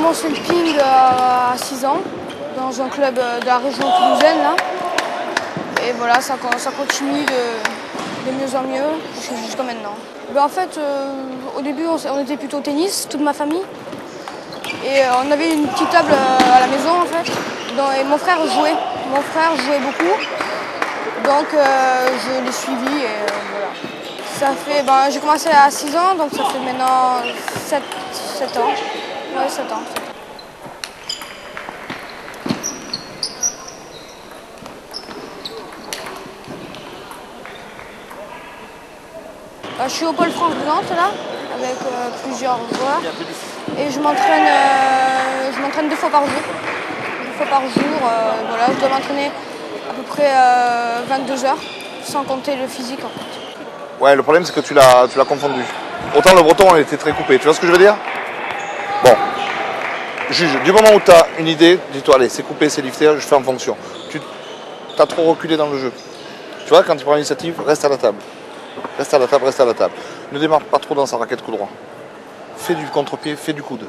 commencé le ping à 6 ans, dans un club de la région toulousaine, là. Et voilà, ça continue de mieux en mieux jusqu'à maintenant. En fait, au début, on était plutôt au tennis, toute ma famille. Et on avait une petite table à la maison, en fait. Et mon frère jouait. Mon frère jouait beaucoup. Donc, je l'ai suivi et voilà. Ça fait, j'ai commencé à 6 ans, donc ça fait maintenant 7 ans. Ouais, 7 ans. Je suis au pôle France de Nantes, là, avec plusieurs joueurs. Et je m'entraîne 2 fois par jour. 2 fois par jour, voilà, je dois m'entraîner à peu près 22 heures, sans compter le physique, en fait. Ouais, le problème, c'est que tu l'as confondu. Autant le breton, on était très coupé. Tu vois ce que je veux dire? Bon. Juge, du moment où tu as une idée, dis-toi, allez, c'est coupé, c'est lifté, je fais en fonction. Tu as trop reculé dans le jeu. Tu vois, quand tu prends l'initiative, reste à la table. Reste à la table, reste à la table. Ne démarre pas trop dans sa raquette coup droit. Fais du contre-pied, fais du coude.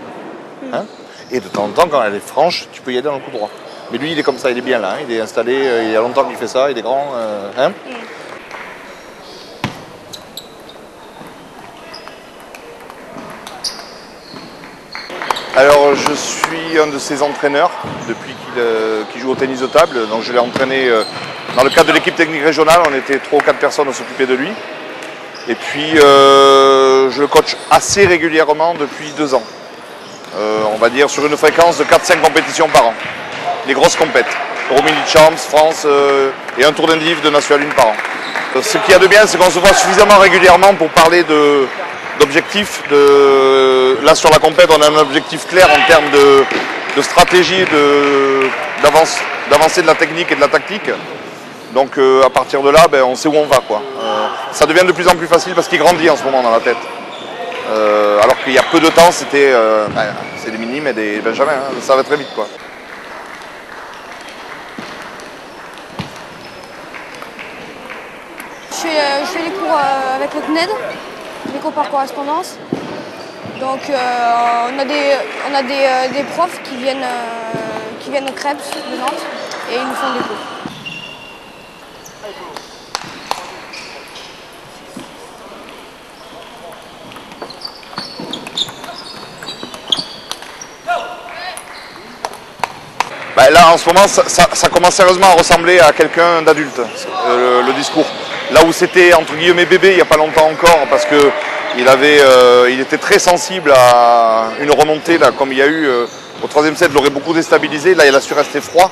Hein? Et de temps en temps, quand elle est franche, tu peux y aller dans le coup droit. Mais lui, il est comme ça, il est bien là. Hein? Il est installé, il y a longtemps qu'il fait ça, il est grand. Hein? Alors, je suis un de ses entraîneurs depuis qu'il joue au tennis de table. Donc, je l'ai entraîné dans le cadre de l'équipe technique régionale. On était 3 ou 4 personnes à s'occuper de lui. Et puis, je le coach assez régulièrement depuis 2 ans. On va dire sur une fréquence de 4-5 compétitions par an. Les grosses compètes. Euro-Mini Champs, France et un tour d'indiv de National 1 par an. Ce qu'il y a de bien, c'est qu'on se voit suffisamment régulièrement pour parler d'objectifs. Là, sur la compète, on a un objectif clair en termes de stratégie, d'avancée de la technique et de la tactique. Donc à partir de là, on sait où on va, quoi. Ça devient de plus en plus facile parce qu'il grandit en ce moment dans la tête. Alors qu'il y a peu de temps, c'était c'est des minimes et des benjamins, hein, ça va très vite, quoi. Je fais les cours avec le CNED, les cours par correspondance. Donc on a des profs qui viennent au Krebs de Nantes et ils nous font des cours. Là, en ce moment, ça commence sérieusement à ressembler à quelqu'un d'adulte, le discours. Là où c'était, entre guillemets, bébé, il n'y a pas longtemps encore, parce qu'il était très sensible à une remontée, là, comme il y a eu au 3e set, l'aurait beaucoup déstabilisé. Là, il a su rester froid.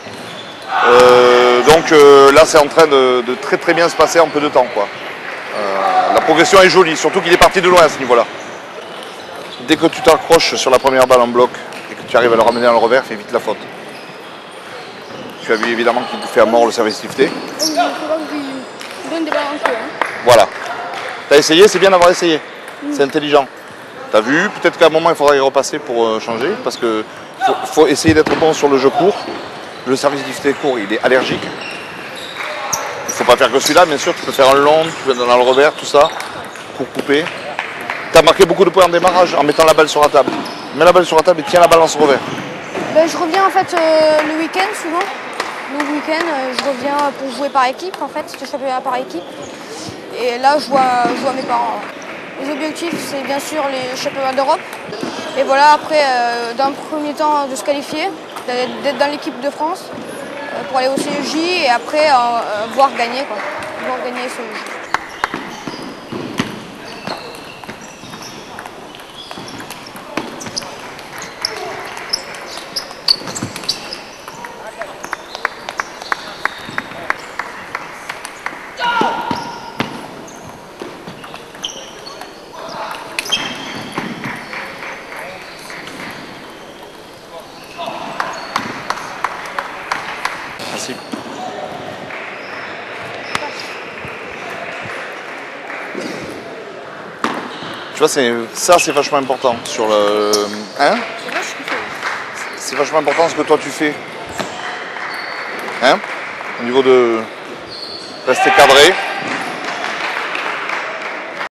Donc là, c'est en train de très très bien se passer en peu de temps, quoi. La progression est jolie, surtout qu'il est parti de loin à ce niveau-là. Dès que tu t'accroches sur la première balle en bloc et que tu arrives à le ramener dans le revers, fais vite la faute. Tu as vu évidemment qu'il fait à mort le service lifté. Voilà. Tu as essayé, c'est bien d'avoir essayé. C'est intelligent. Tu as vu, peut-être qu'à un moment il faudra y repasser pour changer, parce qu'il faut essayer d'être bon sur le jeu court. Le service lifté court, il est allergique. Il ne faut pas faire que celui-là, bien sûr. Tu peux faire un long, tu peux dans le revers, tout ça. Court coupé. Tu as marqué beaucoup de points en démarrage en mettant la balle sur la table. Mets la balle sur la table et tiens la balle dans ce revers. Je reviens en fait le week-end souvent. Le week-end, je reviens pour jouer par équipe, en fait, c'était championnat par équipe. Et là, je vois mes parents. Les objectifs, c'est bien sûr les championnats d'Europe. Et voilà, après, d'un premier temps, de se qualifier, d'être dans l'équipe de France pour aller au CEJ et après, voir gagner, quoi. Voir gagner ce jeu. Merci. Tu vois, ça c'est vachement important sur le. Hein? C'est vachement important ce que toi tu fais. Hein? Au niveau de rester cadré.